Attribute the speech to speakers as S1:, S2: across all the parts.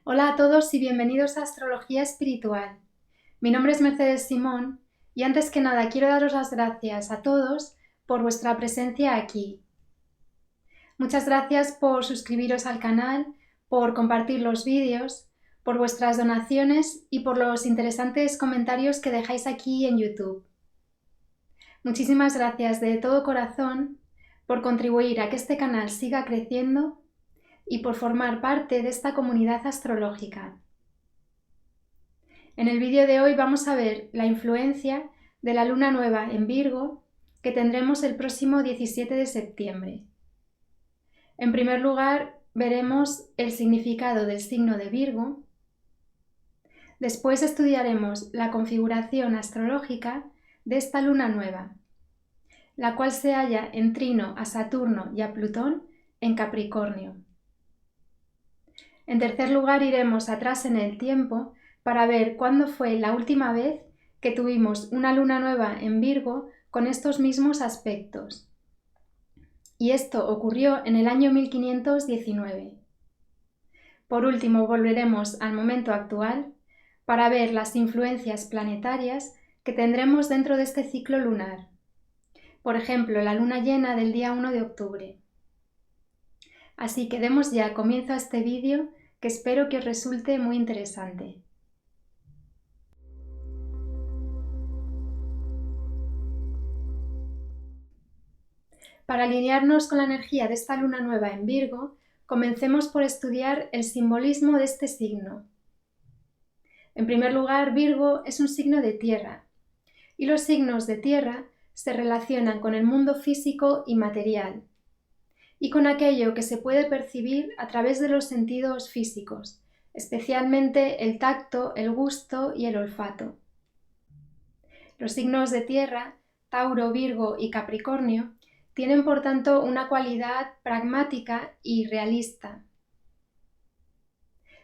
S1: Hola a todos y bienvenidos a Astrología Espiritual. Mi nombre es Mercedes Simón y antes que nada quiero daros las gracias a todos por vuestra presencia aquí. Muchas gracias por suscribiros al canal, por compartir los vídeos, por vuestras donaciones y por los interesantes comentarios que dejáis aquí en YouTube. Muchísimas gracias de todo corazón por contribuir a que este canal siga creciendo y por formar parte de esta comunidad astrológica. En el vídeo de hoy vamos a ver la influencia de la luna nueva en Virgo que tendremos el próximo 17 de septiembre. En primer lugar, veremos el significado del signo de Virgo. Después estudiaremos la configuración astrológica de esta luna nueva, la cual se halla en trino a Saturno y a Plutón en Capricornio. En tercer lugar, iremos atrás en el tiempo para ver cuándo fue la última vez que tuvimos una luna nueva en Virgo con estos mismos aspectos. Y esto ocurrió en el año 1519. Por último, volveremos al momento actual para ver las influencias planetarias que tendremos dentro de este ciclo lunar. Por ejemplo, la luna llena del día 1 de octubre. Así que demos ya comienzo a este vídeo que espero que os resulte muy interesante. Para alinearnos con la energía de esta luna nueva en Virgo, comencemos por estudiar el simbolismo de este signo. En primer lugar, Virgo es un signo de tierra, y los signos de tierra se relacionan con el mundo físico y material, y con aquello que se puede percibir a través de los sentidos físicos, especialmente el tacto, el gusto y el olfato. Los signos de tierra, Tauro, Virgo y Capricornio, tienen por tanto una cualidad pragmática y realista.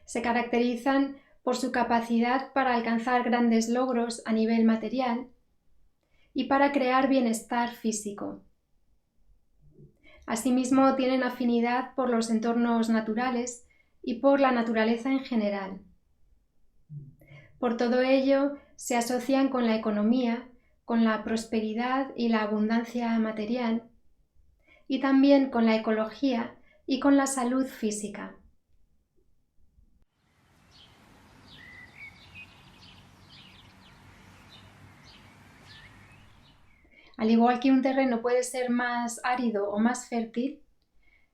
S1: Se caracterizan por su capacidad para alcanzar grandes logros a nivel material y para crear bienestar físico. Asimismo, tienen afinidad por los entornos naturales y por la naturaleza en general. Por todo ello, se asocian con la economía, con la prosperidad y la abundancia material, y también con la ecología y con la salud física. Al igual que un terreno puede ser más árido o más fértil,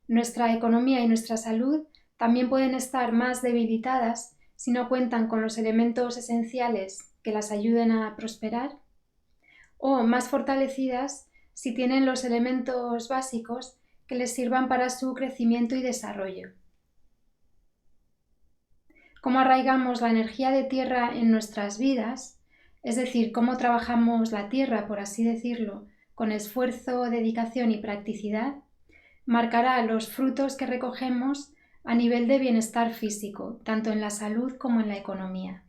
S1: nuestra economía y nuestra salud también pueden estar más debilitadas si no cuentan con los elementos esenciales que las ayuden a prosperar, o más fortalecidas si tienen los elementos básicos que les sirvan para su crecimiento y desarrollo. Cómo arraigamos la energía de tierra en nuestras vidas, es decir, cómo trabajamos la tierra, por así decirlo, con esfuerzo, dedicación y practicidad, marcará los frutos que recogemos a nivel de bienestar físico, tanto en la salud como en la economía.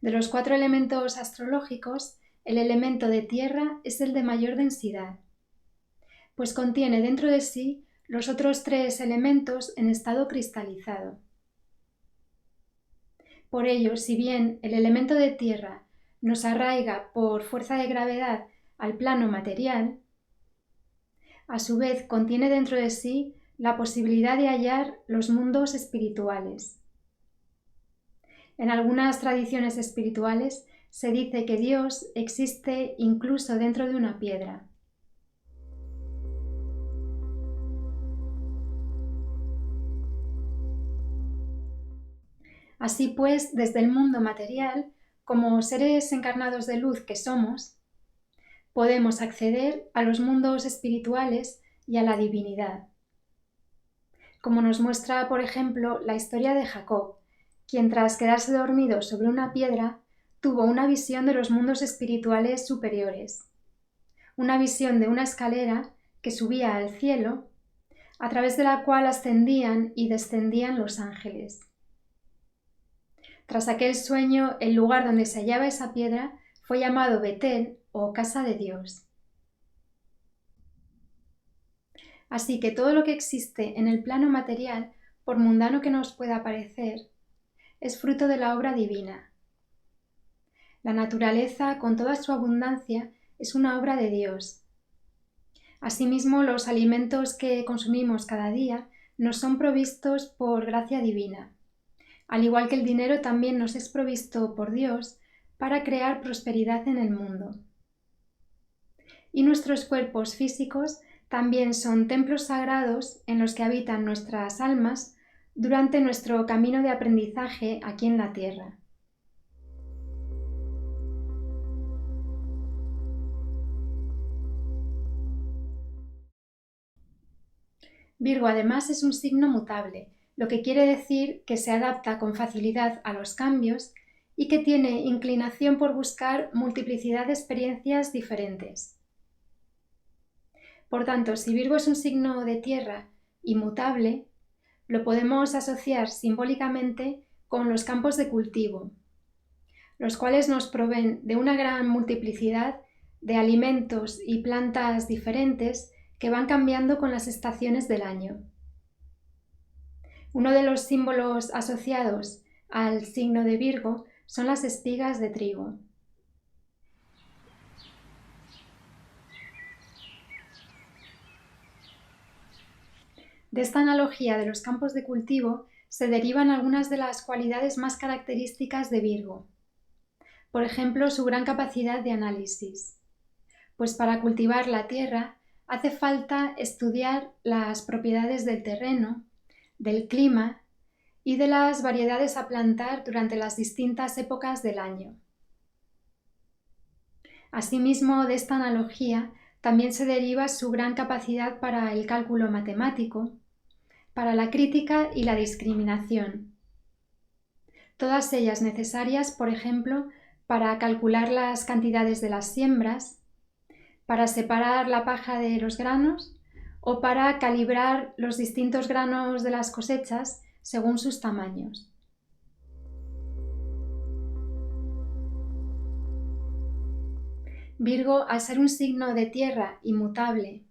S1: De los 4 elementos astrológicos, el elemento de tierra es el de mayor densidad, pues contiene dentro de sí los otros 3 elementos en estado cristalizado. Por ello, si bien el elemento de tierra nos arraiga por fuerza de gravedad al plano material, a su vez contiene dentro de sí la posibilidad de hallar los mundos espirituales. En algunas tradiciones espirituales se dice que Dios existe incluso dentro de una piedra. Así pues, desde el mundo material, como seres encarnados de luz que somos, podemos acceder a los mundos espirituales y a la divinidad. Como nos muestra, por ejemplo, la historia de Jacob, quien tras quedarse dormido sobre una piedra, tuvo una visión de los mundos espirituales superiores, una visión de una escalera que subía al cielo, a través de la cual ascendían y descendían los ángeles. Tras aquel sueño, el lugar donde se hallaba esa piedra fue llamado Betel o Casa de Dios. Así que todo lo que existe en el plano material, por mundano que nos pueda parecer, es fruto de la obra divina. La naturaleza, con toda su abundancia, es una obra de Dios. Asimismo, los alimentos que consumimos cada día nos son provistos por gracia divina, al igual que el dinero también nos es provisto por Dios para crear prosperidad en el mundo. Y nuestros cuerpos físicos también son templos sagrados en los que habitan nuestras almas durante nuestro camino de aprendizaje aquí en la tierra. Virgo además es un signo mutable, lo que quiere decir que se adapta con facilidad a los cambios y que tiene inclinación por buscar multiplicidad de experiencias diferentes. Por tanto, si Virgo es un signo de tierra y mutable, lo podemos asociar simbólicamente con los campos de cultivo, los cuales nos proveen de una gran multiplicidad de alimentos y plantas diferentes que van cambiando con las estaciones del año. Uno de los símbolos asociados al signo de Virgo son las espigas de trigo. De esta analogía de los campos de cultivo se derivan algunas de las cualidades más características de Virgo. Por ejemplo, su gran capacidad de análisis. Pues para cultivar la tierra hace falta estudiar las propiedades del terreno, del clima y de las variedades a plantar durante las distintas épocas del año. Asimismo, de esta analogía también se deriva su gran capacidad para el cálculo matemático, para la crítica y la discriminación. Todas ellas necesarias, por ejemplo, para calcular las cantidades de las siembras, para separar la paja de los granos o para calibrar los distintos granos de las cosechas según sus tamaños. Virgo, al ser un signo de tierra inmutable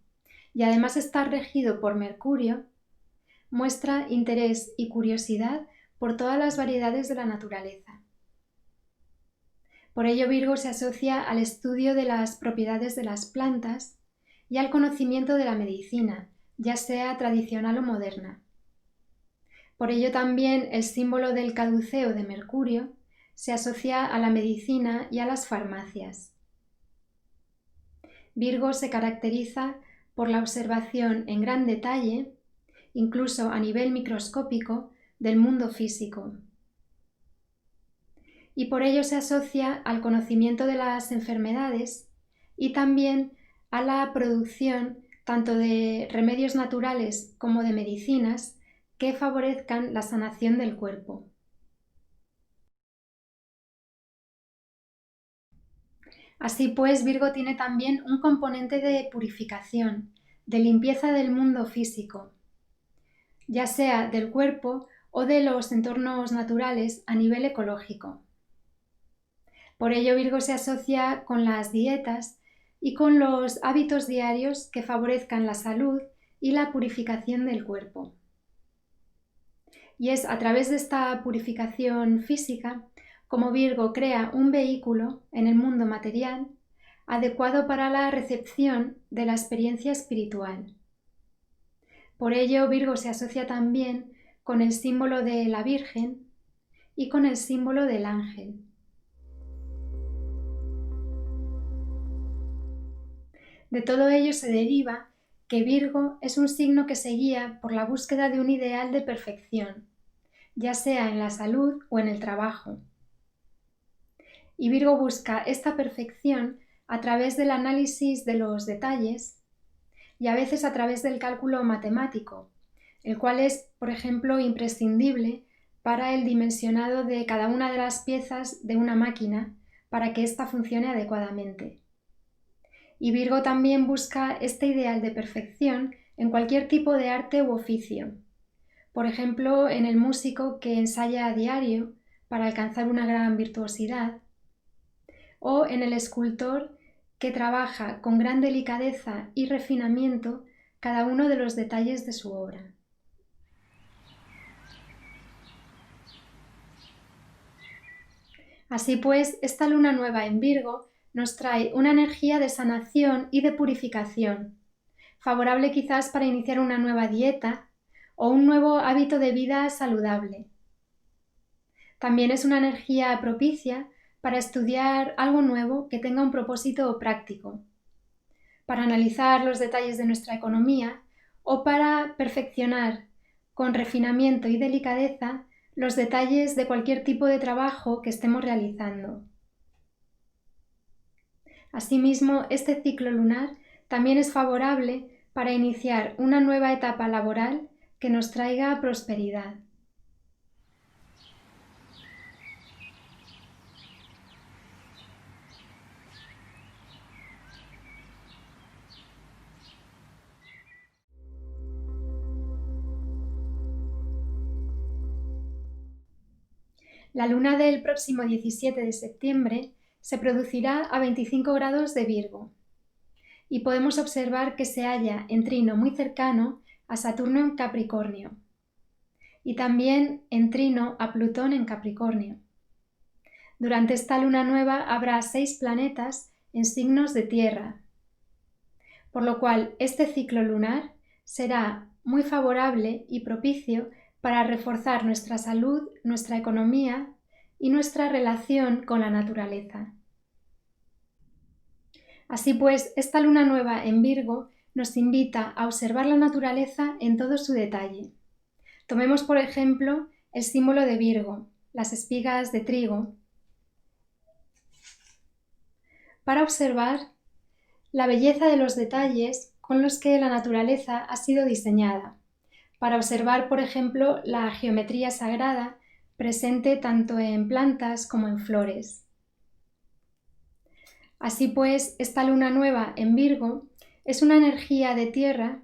S1: y además estar regido por Mercurio, muestra interés y curiosidad por todas las variedades de la naturaleza. Por ello, Virgo se asocia al estudio de las propiedades de las plantas y al conocimiento de la medicina, ya sea tradicional o moderna. Por ello también el símbolo del caduceo de Mercurio se asocia a la medicina y a las farmacias. Virgo se caracteriza por la observación en gran detalle, incluso a nivel microscópico, del mundo físico. Y por ello se asocia al conocimiento de las enfermedades y también a la producción tanto de remedios naturales como de medicinas que favorezcan la sanación del cuerpo. Así pues, Virgo tiene también un componente de purificación, de limpieza del mundo físico, ya sea del cuerpo o de los entornos naturales a nivel ecológico. Por ello, Virgo se asocia con las dietas y con los hábitos diarios que favorezcan la salud y la purificación del cuerpo. Y es a través de esta purificación física como Virgo crea un vehículo en el mundo material adecuado para la recepción de la experiencia espiritual. Por ello, Virgo se asocia también con el símbolo de la Virgen y con el símbolo del ángel. De todo ello se deriva que Virgo es un signo que se guía por la búsqueda de un ideal de perfección, ya sea en la salud o en el trabajo. Y Virgo busca esta perfección a través del análisis de los detalles y a veces a través del cálculo matemático, el cual es, por ejemplo, imprescindible para el dimensionado de cada una de las piezas de una máquina para que ésta funcione adecuadamente. Y Virgo también busca este ideal de perfección en cualquier tipo de arte u oficio. Por ejemplo, en el músico que ensaya a diario para alcanzar una gran virtuosidad, o en el escultor que trabaja con gran delicadeza y refinamiento cada uno de los detalles de su obra. Así pues, esta luna nueva en Virgo nos trae una energía de sanación y de purificación, favorable quizás para iniciar una nueva dieta o un nuevo hábito de vida saludable. También es una energía propicia para estudiar algo nuevo que tenga un propósito práctico, para analizar los detalles de nuestra economía o para perfeccionar con refinamiento y delicadeza los detalles de cualquier tipo de trabajo que estemos realizando. Asimismo, este ciclo lunar también es favorable para iniciar una nueva etapa laboral que nos traiga prosperidad. La luna del próximo 17 de septiembre se producirá a 25 grados de Virgo y podemos observar que se halla en trino muy cercano a Saturno en Capricornio y también en trino a Plutón en Capricornio. Durante esta luna nueva habrá 6 planetas en signos de tierra, por lo cual este ciclo lunar será muy favorable y propicio para reforzar nuestra salud, nuestra economía y nuestra relación con la naturaleza. Así pues, esta luna nueva en Virgo nos invita a observar la naturaleza en todo su detalle. Tomemos, por ejemplo, el símbolo de Virgo, las espigas de trigo, para observar la belleza de los detalles con los que la naturaleza ha sido diseñada, para observar, por ejemplo, la geometría sagrada presente tanto en plantas como en flores. Así pues, esta luna nueva en Virgo es una energía de tierra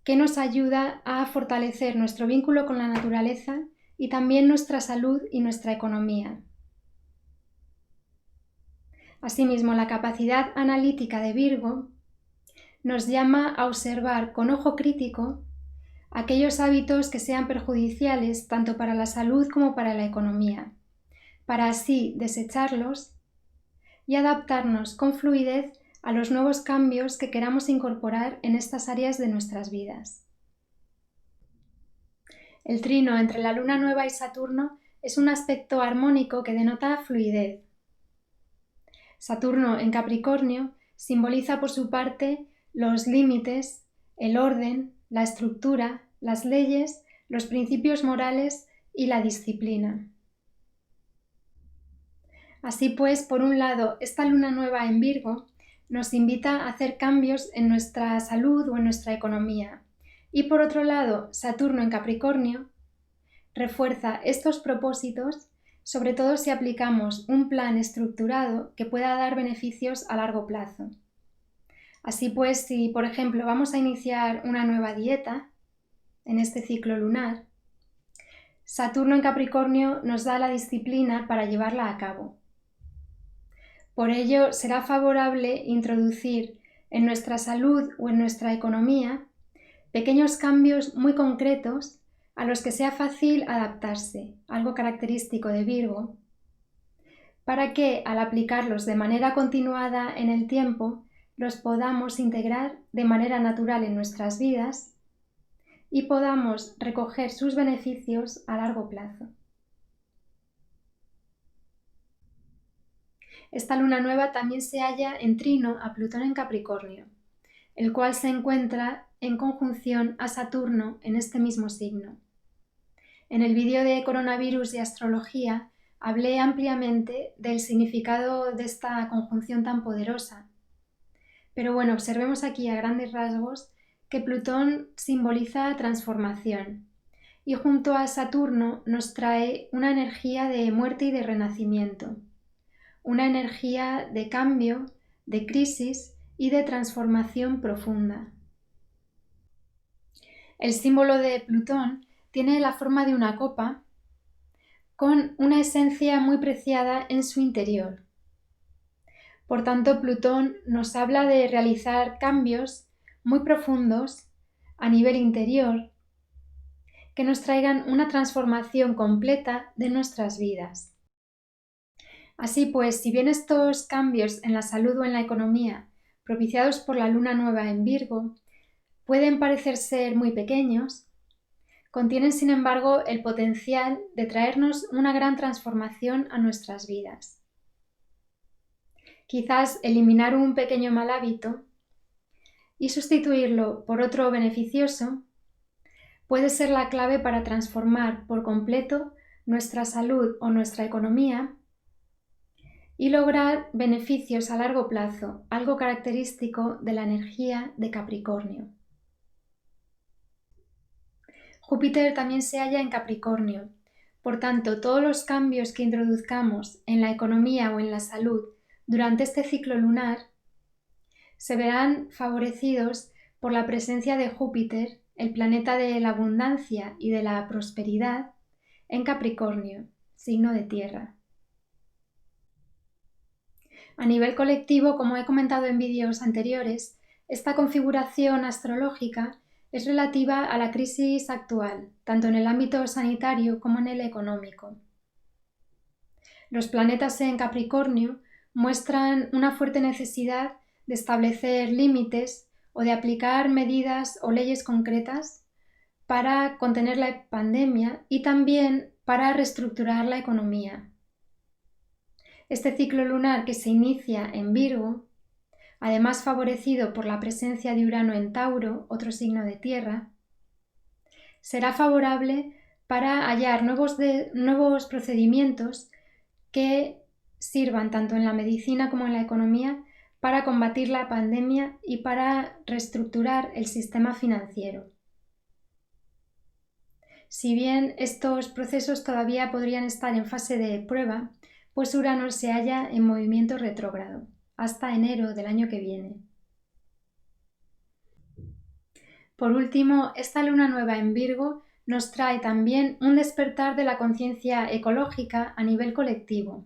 S1: que nos ayuda a fortalecer nuestro vínculo con la naturaleza y también nuestra salud y nuestra economía. Asimismo, la capacidad analítica de Virgo nos llama a observar con ojo crítico aquellos hábitos que sean perjudiciales tanto para la salud como para la economía, para así desecharlos y adaptarnos con fluidez a los nuevos cambios que queramos incorporar en estas áreas de nuestras vidas. El trino entre la luna nueva y Saturno es un aspecto armónico que denota fluidez. Saturno en Capricornio simboliza por su parte los límites, el orden, la estructura, las leyes, los principios morales y la disciplina. Así pues, por un lado, esta luna nueva en Virgo nos invita a hacer cambios en nuestra salud o en nuestra economía. Y por otro lado, Saturno en Capricornio refuerza estos propósitos, sobre todo si aplicamos un plan estructurado que pueda dar beneficios a largo plazo. Así pues, si por ejemplo vamos a iniciar una nueva dieta en este ciclo lunar, Saturno en Capricornio nos da la disciplina para llevarla a cabo. Por ello, será favorable introducir en nuestra salud o en nuestra economía pequeños cambios muy concretos a los que sea fácil adaptarse, algo característico de Virgo, para que al aplicarlos de manera continuada en el tiempo los podamos integrar de manera natural en nuestras vidas y podamos recoger sus beneficios a largo plazo. Esta luna nueva también se halla en trino a Plutón en Capricornio, el cual se encuentra en conjunción a Saturno en este mismo signo. En el vídeo de coronavirus y astrología hablé ampliamente del significado de esta conjunción tan poderosa. Pero bueno, observemos aquí a grandes rasgos que Plutón simboliza transformación y junto a Saturno nos trae una energía de muerte y de renacimiento, una energía de cambio, de crisis y de transformación profunda. El símbolo de Plutón tiene la forma de una copa con una esencia muy preciada en su interior. Por tanto, Plutón nos habla de realizar cambios muy profundos a nivel interior que nos traigan una transformación completa de nuestras vidas. Así pues, si bien estos cambios en la salud o en la economía propiciados por la luna nueva en Virgo pueden parecer ser muy pequeños, contienen sin embargo el potencial de traernos una gran transformación a nuestras vidas. Quizás eliminar un pequeño mal hábito y sustituirlo por otro beneficioso puede ser la clave para transformar por completo nuestra salud o nuestra economía y lograr beneficios a largo plazo, algo característico de la energía de Capricornio. Júpiter también se halla en Capricornio, por tanto, todos los cambios que introduzcamos en la economía o en la salud durante este ciclo lunar se verán favorecidos por la presencia de Júpiter, el planeta de la abundancia y de la prosperidad, en Capricornio, signo de tierra. A nivel colectivo, como he comentado en vídeos anteriores, esta configuración astrológica es relativa a la crisis actual, tanto en el ámbito sanitario como en el económico. Los planetas en Capricornio muestran una fuerte necesidad de establecer límites o de aplicar medidas o leyes concretas para contener la pandemia y también para reestructurar la economía. Este ciclo lunar que se inicia en Virgo, además favorecido por la presencia de Urano en Tauro, otro signo de tierra, será favorable para hallar nuevos procedimientos que sirvan tanto en la medicina como en la economía para combatir la pandemia y para reestructurar el sistema financiero. Si bien estos procesos todavía podrían estar en fase de prueba, pues Urano se halla en movimiento retrógrado hasta enero del año que viene. Por último, esta luna nueva en Virgo nos trae también un despertar de la conciencia ecológica a nivel colectivo,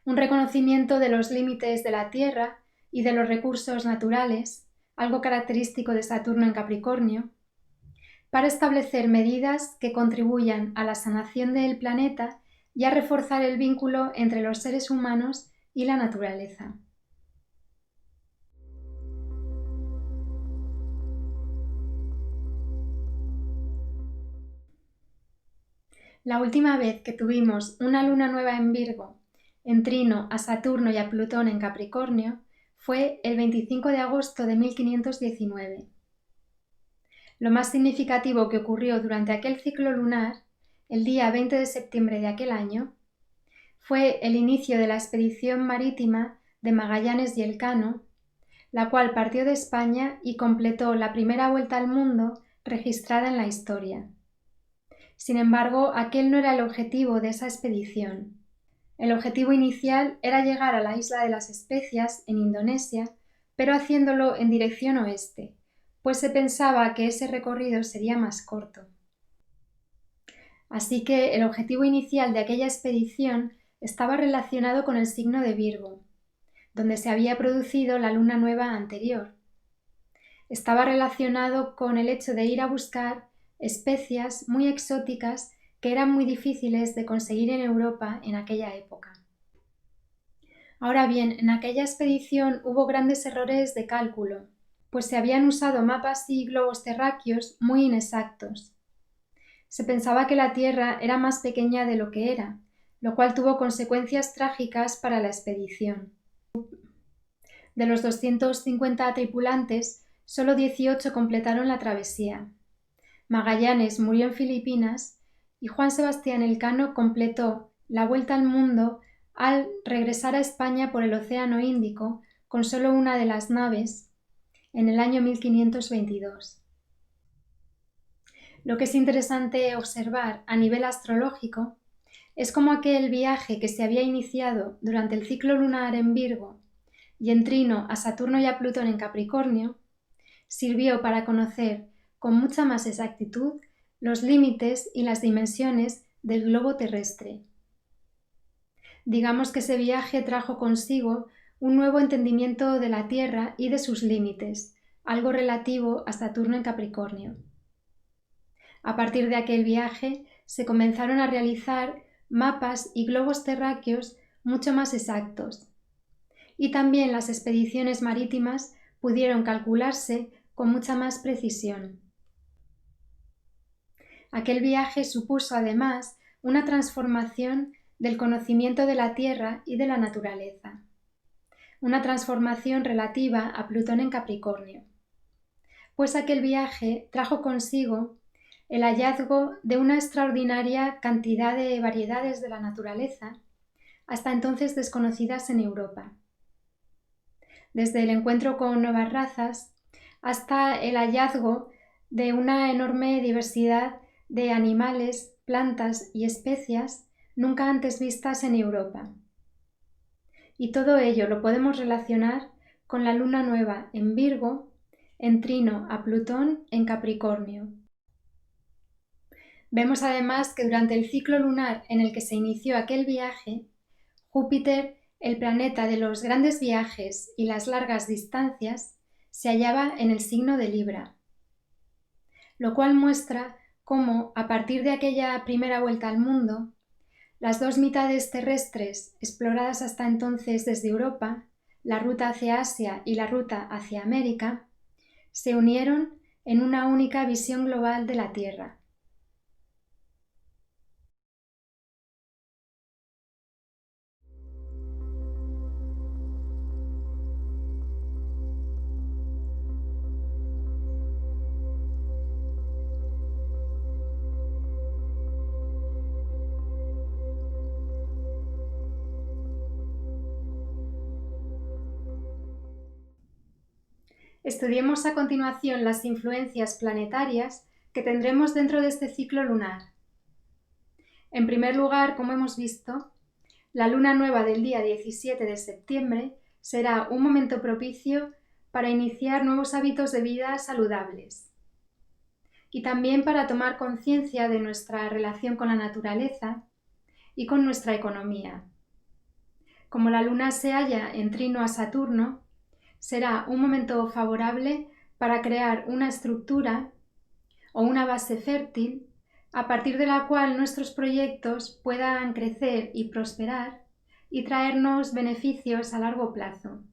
S1: un reconocimiento de los límites de la Tierra y de los recursos naturales, algo característico de Saturno en Capricornio, para establecer medidas que contribuyan a la sanación del planeta y a reforzar el vínculo entre los seres humanos y la naturaleza. La última vez que tuvimos una luna nueva en Virgo, en trino a Saturno y a Plutón en Capricornio, fue el 25 de agosto de 1519. Lo más significativo que ocurrió durante aquel ciclo lunar, el día 20 de septiembre de aquel año, fue el inicio de la expedición marítima de Magallanes y Elcano, la cual partió de España y completó la primera vuelta al mundo registrada en la historia. Sin embargo, aquel no era el objetivo de esa expedición. El objetivo inicial era llegar a la isla de las Especias, en Indonesia, pero haciéndolo en dirección oeste, pues se pensaba que ese recorrido sería más corto. Así que el objetivo inicial de aquella expedición estaba relacionado con el signo de Virgo, donde se había producido la luna nueva anterior. Estaba relacionado con el hecho de ir a buscar especias muy exóticas que eran muy difíciles de conseguir en Europa en aquella época. Ahora bien, en aquella expedición hubo grandes errores de cálculo, pues se habían usado mapas y globos terráqueos muy inexactos. Se pensaba que la Tierra era más pequeña de lo que era, lo cual tuvo consecuencias trágicas para la expedición. De los 250 tripulantes, solo 18 completaron la travesía. Magallanes murió en Filipinas y Juan Sebastián Elcano completó la vuelta al mundo al regresar a España por el Océano Índico con solo una de las naves en el año 1522. Lo que es interesante observar a nivel astrológico es cómo aquel viaje que se había iniciado durante el ciclo lunar en Virgo y en trino a Saturno y a Plutón en Capricornio sirvió para conocer con mucha más exactitud los límites y las dimensiones del globo terrestre. Digamos que ese viaje trajo consigo un nuevo entendimiento de la Tierra y de sus límites, algo relativo a Saturno en Capricornio. A partir de aquel viaje se comenzaron a realizar mapas y globos terráqueos mucho más exactos, y también las expediciones marítimas pudieron calcularse con mucha más precisión. Aquel viaje supuso además una transformación del conocimiento de la Tierra y de la naturaleza, una transformación relativa a Plutón en Capricornio, pues aquel viaje trajo consigo el hallazgo de una extraordinaria cantidad de variedades de la naturaleza, hasta entonces desconocidas en Europa. Desde el encuentro con nuevas razas hasta el hallazgo de una enorme diversidad de animales, plantas y especias nunca antes vistas en Europa. Y todo ello lo podemos relacionar con la luna nueva en Virgo, en trino a Plutón en Capricornio. Vemos además que durante el ciclo lunar en el que se inició aquel viaje, Júpiter, el planeta de los grandes viajes y las largas distancias, se hallaba en el signo de Libra, lo cual muestra cómo, a partir de aquella primera vuelta al mundo, las dos mitades terrestres exploradas hasta entonces desde Europa, la ruta hacia Asia y la ruta hacia América, se unieron en una única visión global de la Tierra. Estudiemos a continuación las influencias planetarias que tendremos dentro de este ciclo lunar. En primer lugar, como hemos visto, la luna nueva del día 17 de septiembre será un momento propicio para iniciar nuevos hábitos de vida saludables y también para tomar conciencia de nuestra relación con la naturaleza y con nuestra economía. Como la luna se halla en trino a Saturno, será un momento favorable para crear una estructura o una base fértil a partir de la cual nuestros proyectos puedan crecer y prosperar y traernos beneficios a largo plazo.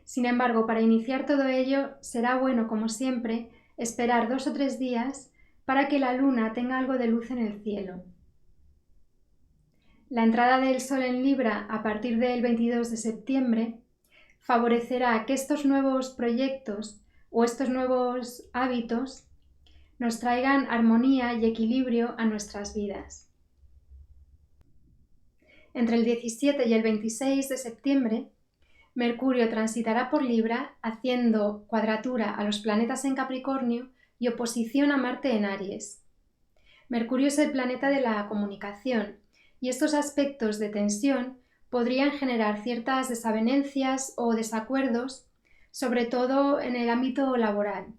S1: Sin embargo, para iniciar todo ello será bueno, como siempre, esperar 2 o 3 días para que la luna tenga algo de luz en el cielo. La entrada del Sol en Libra a partir del 22 de septiembre favorecerá que estos nuevos proyectos o estos nuevos hábitos nos traigan armonía y equilibrio a nuestras vidas. Entre el 17 y el 26 de septiembre, Mercurio transitará por Libra haciendo cuadratura a los planetas en Capricornio y oposición a Marte en Aries. Mercurio es el planeta de la comunicación y estos aspectos de tensión podrían generar ciertas desavenencias o desacuerdos, sobre todo en el ámbito laboral.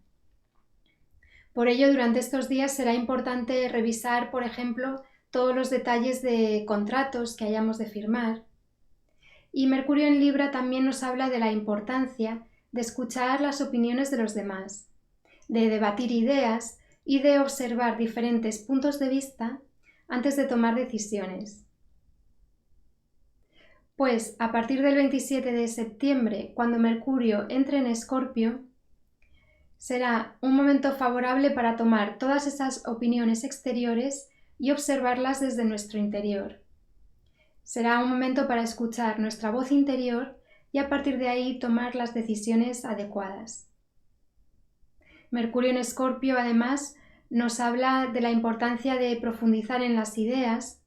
S1: Por ello, durante estos días será importante revisar, por ejemplo, todos los detalles de contratos que hayamos de firmar. Y Mercurio en Libra también nos habla de la importancia de escuchar las opiniones de los demás, de debatir ideas y de observar diferentes puntos de vista antes de tomar decisiones. Pues a partir del 27 de septiembre, cuando Mercurio entre en Escorpio, será un momento favorable para tomar todas esas opiniones exteriores y observarlas desde nuestro interior. Será un momento para escuchar nuestra voz interior y a partir de ahí tomar las decisiones adecuadas. Mercurio en Escorpio, además, nos habla de la importancia de profundizar en las ideas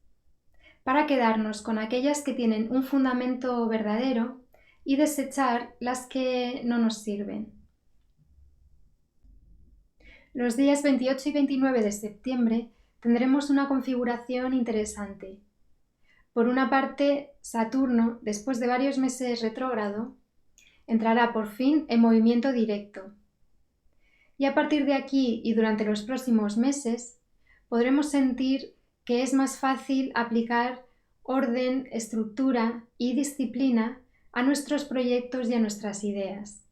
S1: para quedarnos con aquellas que tienen un fundamento verdadero y desechar las que no nos sirven. Los días 28 y 29 de septiembre tendremos una configuración interesante. Por una parte, Saturno, después de varios meses retrógrado, entrará por fin en movimiento directo. Y a partir de aquí y durante los próximos meses, podremos sentir que es más fácil aplicar orden, estructura y disciplina a nuestros proyectos y a nuestras ideas.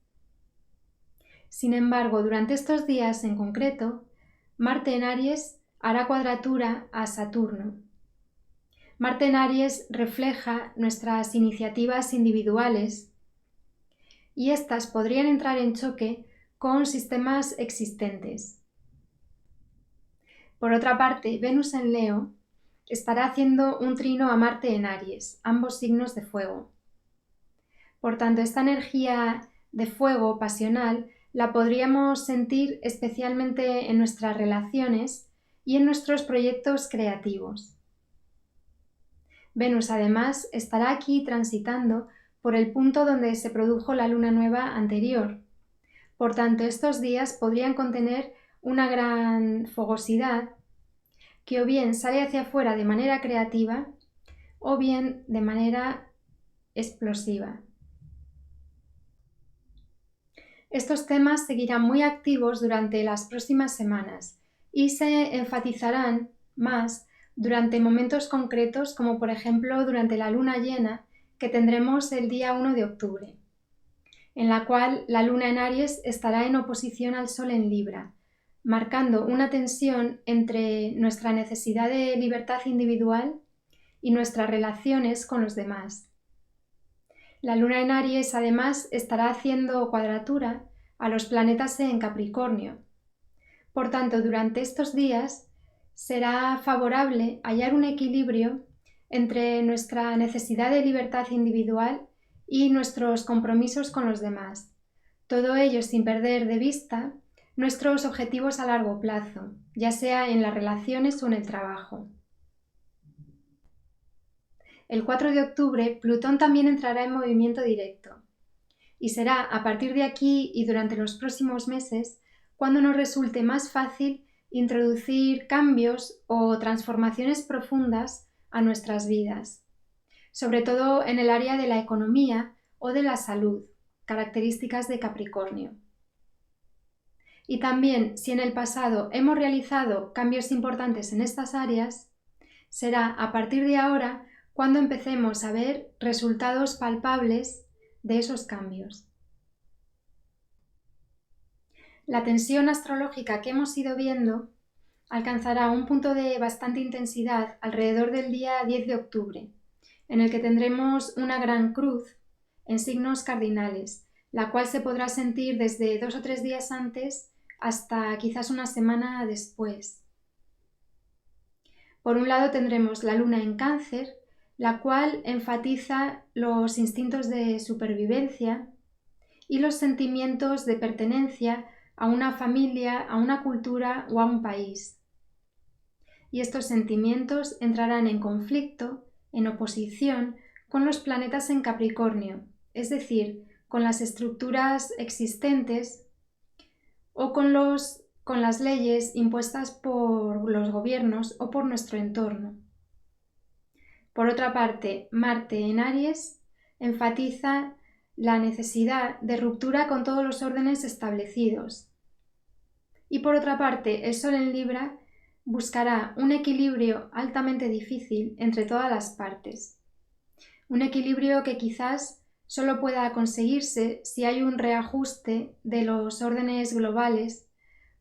S1: Sin embargo, durante estos días en concreto, Marte en Aries hará cuadratura a Saturno. Marte en Aries refleja nuestras iniciativas individuales y éstas podrían entrar en choque con sistemas existentes. Por otra parte, Venus en Leo estará haciendo un trino a Marte en Aries, ambos signos de fuego. Por tanto, esta energía de fuego pasional la podríamos sentir especialmente en nuestras relaciones y en nuestros proyectos creativos. Venus, además, estará aquí transitando por el punto donde se produjo la luna nueva anterior. Por tanto, estos días podrían contener una gran fogosidad que o bien sale hacia afuera de manera creativa o bien de manera explosiva. Estos temas seguirán muy activos durante las próximas semanas y se enfatizarán más durante momentos concretos, como por ejemplo durante la luna llena que tendremos el día 1 de octubre, en la cual la luna en Aries estará en oposición al Sol en Libra, marcando una tensión entre nuestra necesidad de libertad individual y nuestras relaciones con los demás. La luna en Aries, además, estará haciendo cuadratura a los planetas en Capricornio. Por tanto, durante estos días será favorable hallar un equilibrio entre nuestra necesidad de libertad individual y nuestros compromisos con los demás. Todo ello sin perder de vista nuestros objetivos a largo plazo, ya sea en las relaciones o en el trabajo. El 4 de octubre, Plutón también entrará en movimiento directo y será a partir de aquí y durante los próximos meses cuando nos resulte más fácil introducir cambios o transformaciones profundas a nuestras vidas, sobre todo en el área de la economía o de la salud, características de Capricornio. Y también, si en el pasado hemos realizado cambios importantes en estas áreas, será a partir de ahora cuando empecemos a ver resultados palpables de esos cambios. La tensión astrológica que hemos ido viendo alcanzará un punto de bastante intensidad alrededor del día 10 de octubre, en el que tendremos una gran cruz en signos cardinales, la cual se podrá sentir desde 2 o 3 días antes hasta quizás una semana después. Por un lado tendremos la luna en Cáncer, la cual enfatiza los instintos de supervivencia y los sentimientos de pertenencia a una familia, a una cultura o a un país. Y estos sentimientos entrarán en conflicto, en oposición con los planetas en Capricornio, es decir, con las estructuras existentes o con las leyes impuestas por los gobiernos o por nuestro entorno. Por otra parte, Marte en Aries enfatiza la necesidad de ruptura con todos los órdenes establecidos. Y por otra parte, el Sol en Libra buscará un equilibrio altamente difícil entre todas las partes. Un equilibrio que quizás solo pueda conseguirse si hay un reajuste de los órdenes globales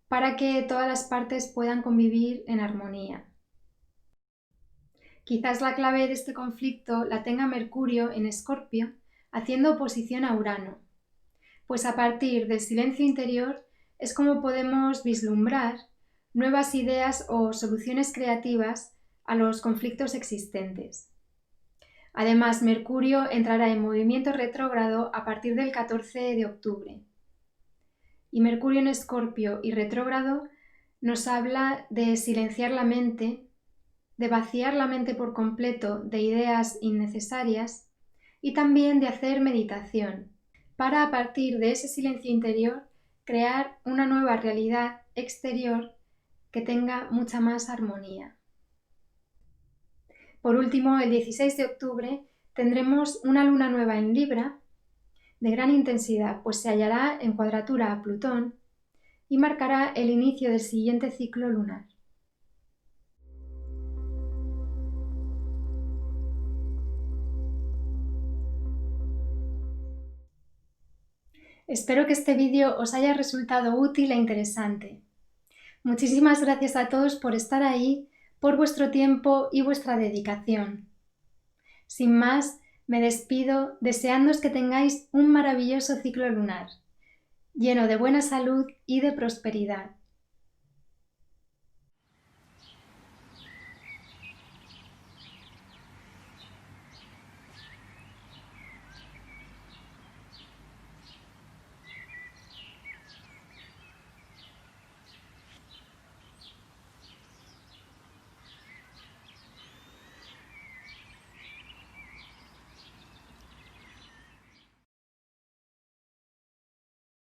S1: para que todas las partes puedan convivir en armonía. Quizás la clave de este conflicto la tenga Mercurio en Escorpio, haciendo oposición a Urano, pues a partir del silencio interior es como podemos vislumbrar nuevas ideas o soluciones creativas a los conflictos existentes. Además, Mercurio entrará en movimiento retrógrado a partir del 14 de octubre. Y Mercurio en Escorpio y retrógrado nos habla de silenciar la mente, de vaciar la mente por completo de ideas innecesarias y también de hacer meditación, para a partir de ese silencio interior crear una nueva realidad exterior que tenga mucha más armonía. Por último, el 16 de octubre tendremos una luna nueva en Libra de gran intensidad, pues se hallará en cuadratura a Plutón y marcará el inicio del siguiente ciclo lunar. Espero que este vídeo os haya resultado útil e interesante. Muchísimas gracias a todos por estar ahí, por vuestro tiempo y vuestra dedicación. Sin más, me despido deseándoos que tengáis un maravilloso ciclo lunar, lleno de buena salud y de prosperidad.